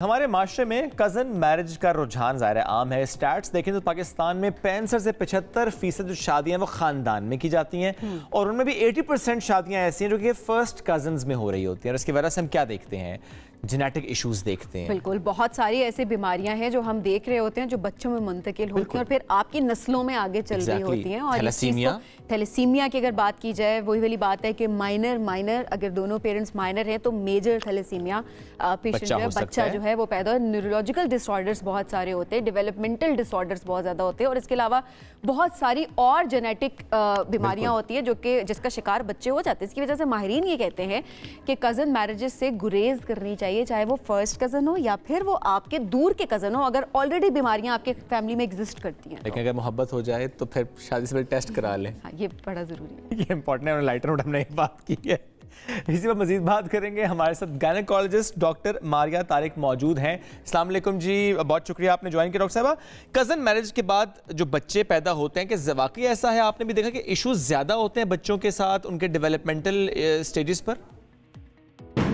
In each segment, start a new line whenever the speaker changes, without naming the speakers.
ہمارے معاشرے میں کزن میرج کا رجحان ظاہر عام ہے۔ اسٹیٹس دیکھیں تو پاکستان میں 65 سے 75% جو شادیاں وہ خاندان میں کی جاتی ہیں اور ان میں بھی 80% شادیاں ایسی ہیں جو کہ فرسٹ کزنز میں ہو رہی ہوتی ہیں، اور اس کی وجہ سے ہم کیا دیکھتے ہیں؟ جینیٹک ایشوز دیکھتے ہیں۔
بالکل، بہت ساری ایسی بیماریاں ہیں جو ہم دیکھ رہے ہوتے ہیں جو بچوں میں منتقل ہوتی ہیں اور پھر آپ کی نسلوں میں آگے چل رہی ہوتی ہیں۔ اور تھیلیسیمیا کی اگر بات کی جائے، وہی والی بات ہے کہ مائنر اگر دونوں پیرنٹس مائنر ہیں تو میجر تھیلیسیمیا پیشنٹ جو ہے، بچہ جو ہے وہ پیدا ہو۔ نیورولوجیکل ڈس آرڈرز بہت سارے ہوتے ہیں، ڈیولپمنٹل ڈس آرڈرز بہت زیادہ ہوتے ہیں، اور اس کے علاوہ بہت ساری اور جینیٹک بیماریاں ہوتی ہیں جو کہ جس کا شکار بچے ہو جاتے ہیں۔ اس کی وجہ سے ماہرین یہ کہتے ہیں کہ کزن میرجز سے گریز کرنی چاہیے، چاہے وہ فرسٹ کزن ہو یا پھر وہ آپ کے دور کے کزن ہو، اگر آلریڈی بیماریاں آپ کے فیملی میں ایگزسٹ کرتی ہیں۔
لیکن اگر محبت ہو جائے تو پھر شادی سے پہلے ٹیسٹ کرا لیں،
یہ بڑا ضروری ہے،
یہ امپورٹنٹ ہے۔ لائٹر نوٹ ہم نے بات کی ہے، اسی پر مزید بات کریں گے۔ ہمارے ساتھ گائنیکالوجسٹ ڈاکٹر ماریہ طارق موجود ہیں۔ السلام علیکم جی، بہت شکریہ آپ نے جوائن کیا ڈاکٹر صاحبہ۔ کزن میرج کے بعد جو بچے پیدا ہوتے ہیں، کہ واقعی ایسا ہے؟ آپ نے بھی دیکھا کہ ایشوز زیادہ ہوتے ہیں بچوں کے ساتھ ان کے ڈیولپمنٹل سٹیجز پر؟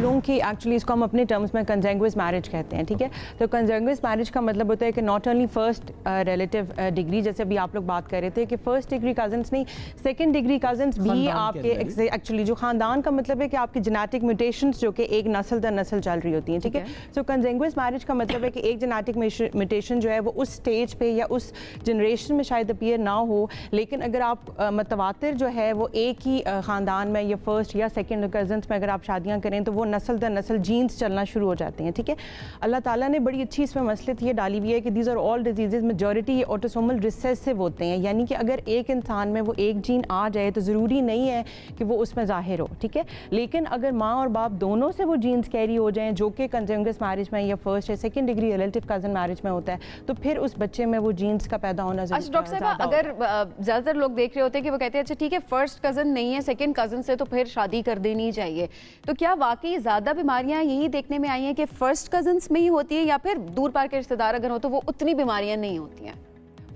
لوگوں کی ایکچولی اس کو ہم اپنے ٹرمز میں کنزینگوس میرج کہتے ہیں، ٹھیک ہے؟ تو کنزینگوس میرج کا مطلب ہوتا ہے کہ not only first relative degree, جیسے ابھی آپ لوگ بات کر رہے تھے کہ فرسٹ ڈگری کزنس نہیں، سیکنڈ ڈگری کزنس بھی آپ کے ایکچولی جو خاندان کا مطلب ہے کہ آپ کی جینیٹک میوٹیشنز جو کہ ایک نسل در نسل چل رہی ہوتی ہیں، ٹھیک ہے؟ سو کنزینگوس میرج کا مطلب ہے کہ ایک جینیٹک میوٹیشن جو ہے وہ اس سٹیج پہ یا اس جنریشن میں شاید اپیئر نہ ہو، لیکن اگر آپ متواتر جو ہے وہ ایک ہی خاندان میں یا فرسٹ یا سیکنڈ کزنس میں اگر آپ شادیاں کریں تو وہ نسل در نسل جینز چلنا شروع ہو جاتے ہیں، ٹھیک ہے؟ اللہ تعالیٰ نے بڑی اچھی اس میں مصلحت یہ ڈالی ہوئی ہے کہ these are all diseases majority autosomal recessive ہوتے ہیں، یعنی کہ اگر ایک انسان میں وہ ایک جین آ جائے تو ضروری نہیں ہے کہ وہ اس میں ظاہر ہو، ٹھیک ہے؟ لیکن اگر ماں اور باپ دونوں سے وہ جینز کیری ہو جائیں جو کہ کنزینگوس میرج میں یا فرسٹ یا second degree relative cousin marriage میں ہوتا ہے تو پھر اس بچے میں وہ جینز کا پیدا ہونا ضروری ہے۔
ڈاکٹر صاحب، اگر زیادہ تر لوگ دیکھ رہے ہوتے ہیں کہ وہ کہتے ہیں اچھا ٹھیک ہے فرسٹ کزن نہیں ہے، سیکنڈ کزن سے تو پھر شادی کر دینی چاہیے، تو کیا واقعی زیادہ بیماریاں یہی دیکھنے میں آئی ہیں کہ فرسٹ کزنس میں ہی ہوتی ہیں یا پھر دور پار کے رشتہ دار اگر ہو تو وہ اتنی بیماریاں نہیں ہوتی ہیں؟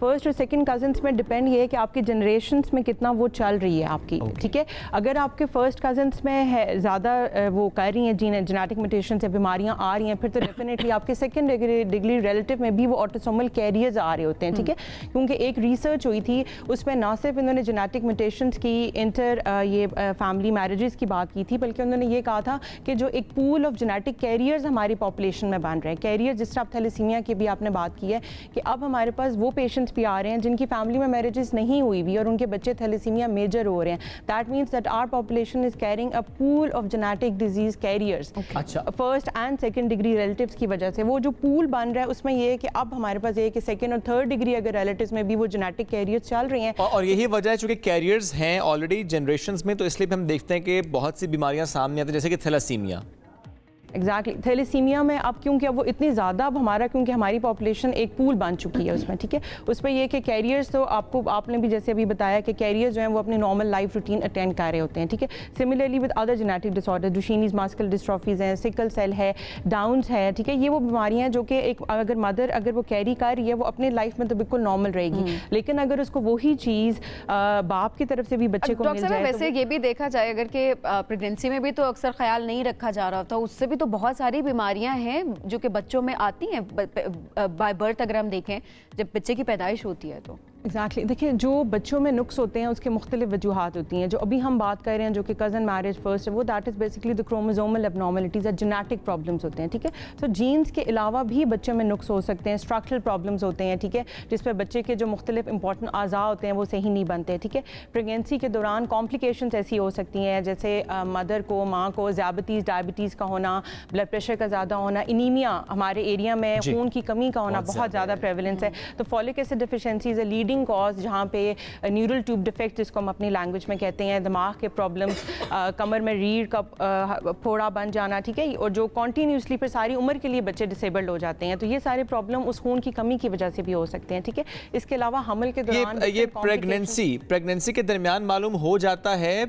فرسٹ اور سیکنڈ کزنس میں ڈیپینڈ یہ ہے کہ آپ کی جنریشنس میں کتنا وہ چل رہی ہے آپ کی، ٹھیک ہے؟ اگر آپ کے فرسٹ کزنس میں ہے زیادہ وہ کر رہی ہیں جینیٹک میوٹیشن سے بیماریاں آ رہی ہیں، پھر تو ڈیفینیٹلی آپ کے سیکنڈ ڈگری ریلیٹیو میں بھی وہ آٹوسومل کیریئرز آ رہے ہوتے ہیں، ٹھیک ہے؟ کیونکہ ایک ریسرچ ہوئی تھی اس میں نہ صرف انہوں نے جینیٹک میوٹیشنس کی انٹر یہ فیملی میرجز کی بات کی تھی، بلکہ انہوں نے یہ کہا تھا کہ جو ایک پول آف جینیٹک کیریئرز ہماری پاپولیشن میں بن رہے ہیں، کیریئر جس طرح تھیلیسیمیا کی بھی آپ نے بات کی ہے کہ اب ہمارے پاس وہ پیشنٹس بھی آ رہے ہیں جن کی فیملی میں میرجز نہیں ہوئی بھی اور ان کے بچے تھیلیسیمیا میجر ہو رہے ہیں۔ That means that our population is carrying a pool of genetic disease carriers first and second degree relatives کی وجہ سے۔ وہ جو پول بن رہا ہے اس میں یہ ہے کہ اب ہمارے پاس یہ ہے کہ سیکنڈ اور تھرڈ ڈگری اگر ریلیٹیوز میں بھی وہ جینیٹک کیریئرز چل رہی ہیں،
اور یہی وجہ ہے چونکہ کیریئرز ہیں آلریڈی جنریشنز میں، تو اس لیے ہم دیکھتے ہیں کہ بہت سی بیماریاں سامنے آتی ہیں جیسے کہ تھیلیسیمیا۔
ایگزیکٹلی تھیلیسیمیا میں اب کیونکہ اب وہ اتنی زیادہ اب ہمارا کیونکہ ہماری پاپولیشن ایک پول بن چکی ہے اس میں، ٹھیک ہے؟ اس پہ یہ کہ کیریئرز تو آپ نے بھی جیسے ابھی بتایا کہ کیریئرز جو ہیں وہ اپنی نارمل لائف روٹین اٹینڈ کر رہے ہوتے ہیں، ٹھیک ہے؟ Similarly with other genetic disorder, Duchenne muscular dystrophies ہیں، سکل سیل ہے، ڈاؤنز ہے، ٹھیک ہے؟ یہ وہ بیماریاں ہیں جو کہ ایک اگر مدر اگر وہ کیری کر رہی ہے وہ اپنے لائف میں تو بالکل نارمل رہے گی، لیکن اگر اس کو وہی چیز باپ کی طرف سے بھی بچے کو مل جائے۔
ویسے یہ بھی دیکھا جائے اگر کہ پریگنینسی میں بھی تو اکثر خیال نہیں رکھا جا رہا تھا، اس سے بھی تو بہت ساری بیماریاں ہیں جو کہ بچوں میں آتی ہیں بائی برتھ، اگر ہم دیکھیں جب بچے کی پیدائش ہوتی ہے تو۔
ایگزیکٹلی، دیکھیں جو بچوں میں نقص ہوتے ہیں اس کے مختلف وجوہات ہوتی ہیں۔ جو ابھی ہم بات کر رہے ہیں جو کہ کزن میرج فرسٹ ہے، وہ that is basically the chromosomal abnormalities یا جینیٹک پرابلمس ہوتے ہیں، ٹھیک ہے؟ تو جینز کے علاوہ بھی بچوں میں نقص ہو سکتے ہیں، اسٹرکچرل پرابلمس ہوتے ہیں، ٹھیک ہے؟ جس پہ بچے کے جو مختلف امپورٹنٹ اعضاء ہوتے ہیں وہ صحیح نہیں بنتے، ٹھیک ہے؟ پریگنینسی کے دوران کمپلیکیشنز ایسی ہو سکتی ہیں جیسے مدر کو ماں کو ذیابیطیز ڈائبٹیز کا ہونا، بلڈ پریشر کا زیادہ ہونا، انیمیا ہمارے ایریا میں خون کی کمی کا ہونا بہت زیادہ پریولنس ہے۔ تو folic acid deficiency is a leading cause جہاں پہ نیورل ٹیوب ڈیفیکٹ جس کو ہم اپنی لینگویج میں کہتے ہیں، دماغ کے پرابلمس، کمر میں ریڑھ کا پھوڑا بن جانا، ٹھیک ہے؟ اور جو کنٹینیوسلی پھر ساری عمر کے لیے بچے ڈسیبلڈ ہو جاتے ہیں، تو یہ سارے پرابلم اس خون کی کمی کی وجہ سے بھی ہو سکتے ہیں، ٹھیک ہے؟ اس کے علاوہ حمل کے دوران
یہ پریگنینسی کے درمیان معلوم ہو جاتا ہے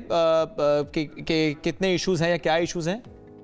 کہ کتنے ایشوز ہیں یا کیا ایشوز ہیں؟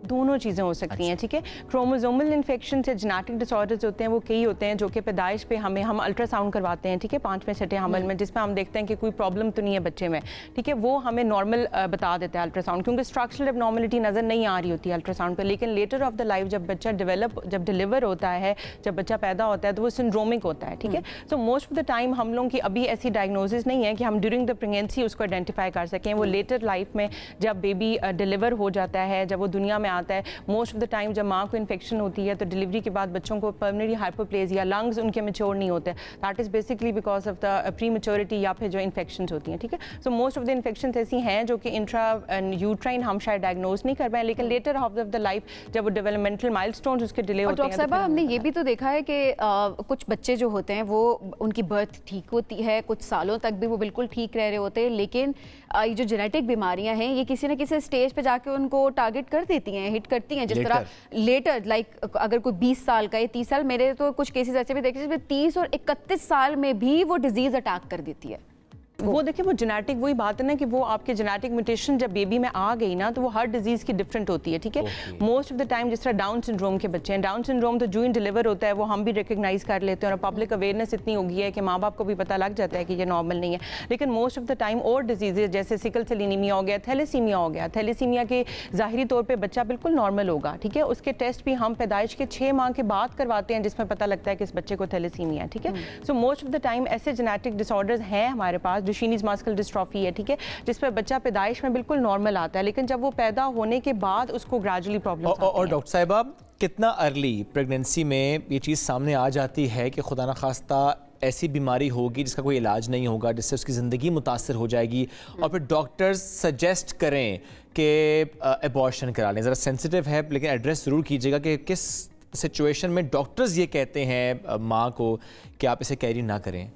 दोनों चीज़ें हो सकती हैं, ठीक है। क्रोमोसोमल इन्फेक्शन से जेनेटिक डिसऑर्डर्स होते हैं, वो कई होते हैं जो कि पैदाइश पे हम अल्ट्रासाउंड करवाते हैं, ठीक है, 5वें छठे हमल में, जिसमें हम देखते हैं कि कोई प्रॉब्लम तो नहीं है बच्चे में, ठीक है, वो हमें नॉर्मल बता देता है अल्ट्रासाउंड, क्योंकि स्ट्रक्चरल एबनॉर्मलिटी नज़र नहीं आ रही होती है अल्ट्रासाउंड पे। लेकिन लेटर ऑफ द लाइफ जब बच्चा जब डिलीवर होता है, जब बच्चा पैदा होता है, तो वो सिंड्रोमिक होता है, ठीक है। So most of the time हम लोगों की अभी ऐसी डायग्नोसिस नहीं है कि हम ड्यूरिंग द प्रेगनेंसी उसको आइडेंटिफाई कर सकें। वो लेटर लाइफ में जब बेबी डिलीवर हो जाता है, जब वो दुनिया में आता है, मोस्ट ऑफ द टाइम जब माँ को इन्फेक्शन होती है तो डिलीवरी के बाद बच्चों को पल्मोनरी हाइपोप्लेजिया, लंग्स उनके मैच्योर नहीं होते, that is basically because of the pre maturity या फिर जो इन्फेक्शन होती हैं, ठीक है। So most of the infection ऐसी हैं जो कि इंट्रा यूट्राइन हम शायद डायग्नोज नहीं कर पाए, लेकिन लेटर ऑफ द लाइफ जब वो डेवलपमेंटल माइलस्टोन्स उसके डिले होते हैं।
डॉक्टर साहब, हमने ये भी तो देखा है कि कुछ बच्चे जो होते हैं वो उनकी बर्थ ठीक होती है, कुछ सालों तक भी वो बिल्कुल ठीक रह रहे होते हैं, लेकिन ये जो जेनेटिक बीमारियां हैं ये किसी न किसी स्टेज पे जाके उनको टारगेट कर देती हैं, हिट करती हैं। जिस तरह लेटर लाइक अगर कोई 20 साल का या 30 साल, मेरे तो कुछ केसेस ऐसे भी देखे जिसमें 30 और 31 साल में भी वो डिजीज अटैक कर देती है।
वो देखिए, वो जेनेटिक, वही बात है ना कि वो आपके जेनेटिक म्यूटेशन जब बेबी में आ गई ना, तो वो हर डिजीज की डिफरेंट होती है, ठीक है। मोस्ट ऑफ द टाइम जिस तरह डाउन सिंड्रोम के बच्चे हैं, डाउन सिंड्रोम तो जो ही डिलीवर होता है वो हम भी रिकग्नाइज कर लेते हैं, और पब्लिक अवेयरनेस इतनी हो गई है कि माँ बाप को भी पता लग जाता है कि ये नॉर्मल नहीं है। लेकिन मोस्ट ऑफ द टाइम और डिजीजेज जैसे सिकल सेल एनीमिया हो गया, थैलेसीमिया हो गया, थैलेसीमिया के ज़ाहिरी तौर पर बच्चा बिल्कुल नॉर्मल होगा, ठीक है, उसके टेस्ट भी हम पैदाइश के 6 माह के बाद करवाते हैं, जिसमें पता लगता है कि इस बच्चे को थैलेसीमिया है, ठीक है। So most of the time ऐसे जेनेटिक डिसऑर्डर्स हैं हमारे पास, डुशेनीज मस्कुलर डिस्ट्रॉफी है, ठीक है, जिस पर बच्चा पैदाइश में बिल्कुल नॉर्मल आता है, लेकिन जब वो पैदा होने के बाद उसको ग्रेजुअली प्रॉब्लम
और डॉक्टर साहिबा, कितना अर्ली प्रेगनेंसी में ये चीज़ सामने आ जाती है कि खुदा न खास्ता ऐसी बीमारी होगी जिसका कोई इलाज नहीं होगा, जिससे उसकी ज़िंदगी मुतासर हो जाएगी, और फिर डॉक्टर्स सजेस्ट करें कि एबॉर्शन करा लें? ज़रा सेंसिटिव है, लेकिन एड्रेस ज़रूर कीजिएगा कि किस सिचुएशन में डॉक्टर्स ये कहते हैं माँ को कि आप इसे कैरी ना करें।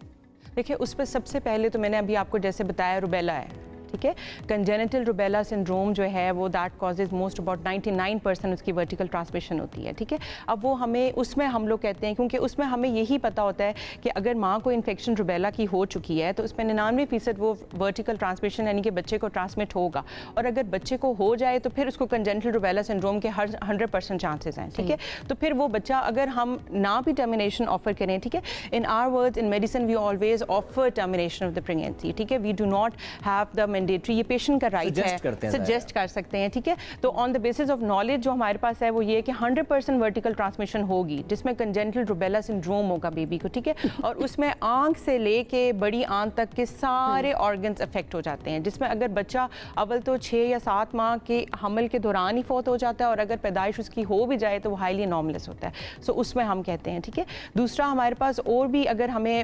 देखिए, उस पर सबसे पहले तो मैंने अभी आपको जैसे बताया रुबेला है, ठीक है। कंजेनिटल रुबेला सिंड्रोम जो है वो दैट कॉजेज मोस्ट अबाउट 99% उसकी वर्टिकल ट्रांसमिशन होती है, ठीक है। अब वो हमें उसमें हम लोग कहते हैं, क्योंकि उसमें हमें यही पता होता है कि अगर माँ को इन्फेक्शन रुबेला की हो चुकी है तो उसमें 99% वो वर्टिकल ट्रांसमिशन यानी कि बच्चे को ट्रांसमिट होगा, और अगर बच्चे को हो जाए तो फिर उसको कंजेनिटल रुबेला सिंड्रोम के 100% चांसेस हैं, ठीक है। तो फिर वो बच्चा, अगर हम ना भी टर्मिनेशन ऑफर करें, ठीक है, in our words in medicine we always offer termination of the pregnancy, ठीक है, we do not have the mandatory, ये पेशेंट का राइट है, सजेस्ट कर सकते हैं, ठीक है। तो on the basis of knowledge जो हमारे पास है वो ये है कि 100% वर्टिकल ट्रांसमिशन होगी, जिसमें कंजेनिटल रुबेला सिंड्रोम होगा बेबी को, ठीक है, और उसमें आंख से लेके बड़ी आंख तक के सारे ऑर्गन्स अफेक्ट हो जाते हैं, जिसमें अगर बच्चा अव्वल तो 6 या 7 माह के हमल के दौरान ही फौत हो जाता है, और अगर पैदाइश उसकी हो भी जाए तो वो हाईली एनॉमलस होता है। सो उसमें हम कहते हैं, ठीक है। दूसरा हमारे पास और भी अगर हमें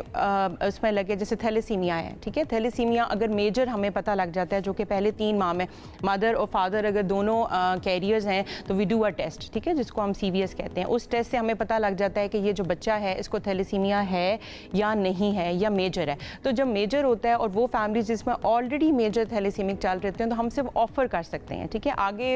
उसमें लगे, जैसे थैलेसीमिया है, ठीक है, थैलेसीमिया अगर मेजर हमें पता लग जाता है, जो कि पहले 3 माह में मदर और फादर अगर दोनों कैरियर्स हैं, तो वी डू अ टेस्ट, ठीक है, जिसको हम CVS कहते हैं। उस टेस्ट से हमें पता लग जाता है कि ये जो बच्चा है इसको थैलेसीमिया है या नहीं है, या मेजर है। तो जब मेजर होता है और वो फैमिलीज जिसमें ऑलरेडी मेजर थैलेसीमिक चल रहे हैं, तो हम सिर्फ ऑफर कर सकते हैं, ठीक है, आगे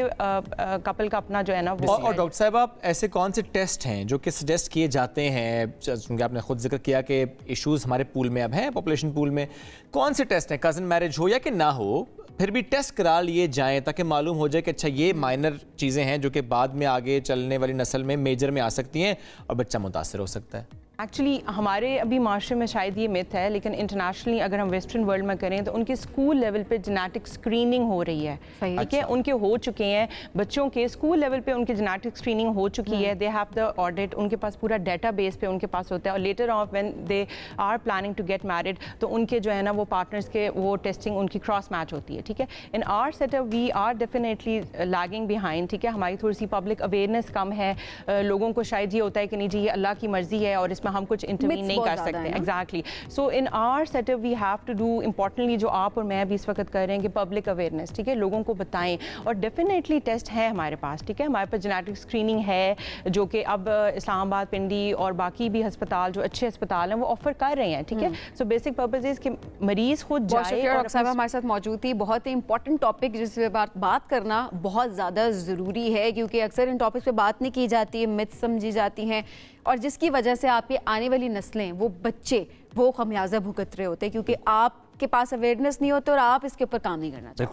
कपल का अपना जो है ना वो।
और डॉक्टर साहब, आप ऐसे कौन से टेस्ट हैं जो कि सजेस्ट किए जाते हैं, क्योंकि आपने खुद जिक्र किया कि इश्यूज हमारे पूल में अब हैं, पॉपुलेशन पूल में, कौन से टेस्ट हैं, कज़न मैरिज हो या कि ना हो, फिर भी टेस्ट करा लिए जाएं ताकि मालूम हो जाए कि अच्छा ये माइनर चीज़ें हैं जो कि बाद में आगे चलने वाली नस्ल में मेजर में आ सकती हैं और बच्चा मुतासर हो सकता है?
एक्चुअली हमारे अभी माशरे में शायद ये मिथ है, लेकिन इंटरनेशनली अगर हम वेस्टर्न वर्ल्ड में करें तो उनके स्कूल लेवल पे जेनेटिक स्क्रीनिंग हो रही है, ठीक है, उनके हो चुके हैं बच्चों के स्कूल लेवल पे उनकी जेनेटिक स्क्रीनिंग हो चुकी है, दे हैव द ऑडिट, उनके पास पूरा डेटा बेस पे उनके पास होता है, और later of when they are planning to get married तो उनके जो है ना वो पार्टनर्स के वो टेस्टिंग उनकी क्रॉस मैच होती है, ठीक है। In our setup we are definitely lagging behind, ठीक है, हमारी थोड़ी सी पब्लिक अवेयरनेस कम है, लोगों को शायद ये होता है कि नहीं जी ये अल्लाह की मर्जी है और इसमें हम कुछ इंटरवीन नहीं कर सकते। Exactly, so in our setup we have to do importantly जो आप और मैं भी इस वक्त कर रहे हैं कि पब्लिक अवेयरनेस, ठीक है, लोगों को बताएं, और डेफिनेटली टेस्ट है हमारे पास, ठीक है, हमारे पास जेनेटिक स्क्रीनिंग है जो कि अब इस्लामाबाद, पिंडी और बाकी भी अस्पताल जो अच्छे अस्पताल हैं वो ऑफर कर रहे हैं, ठीक है। सो बेसिक पर्पज इज कि मरीज खुद जाए।
और अक्सर हमारे साथ मौजूद थी, बहुत ही इंपॉर्टेंट टॉपिक जिस पे बात करना बहुत ज़्यादा ज़रूरी है, क्योंकि अक्सर इन टॉपिक्स पे बात नहीं की जाती है, मिथ समझी जाती हैं, और जिसकी वजह से आपकी आने वाली नस्लें, वो बच्चे, वो खमियाजा भुगत रहे होते हैं, क्योंकि आपके पास अवेयरनेस नहीं होता और आप इसके ऊपर काम नहीं करना चाहते।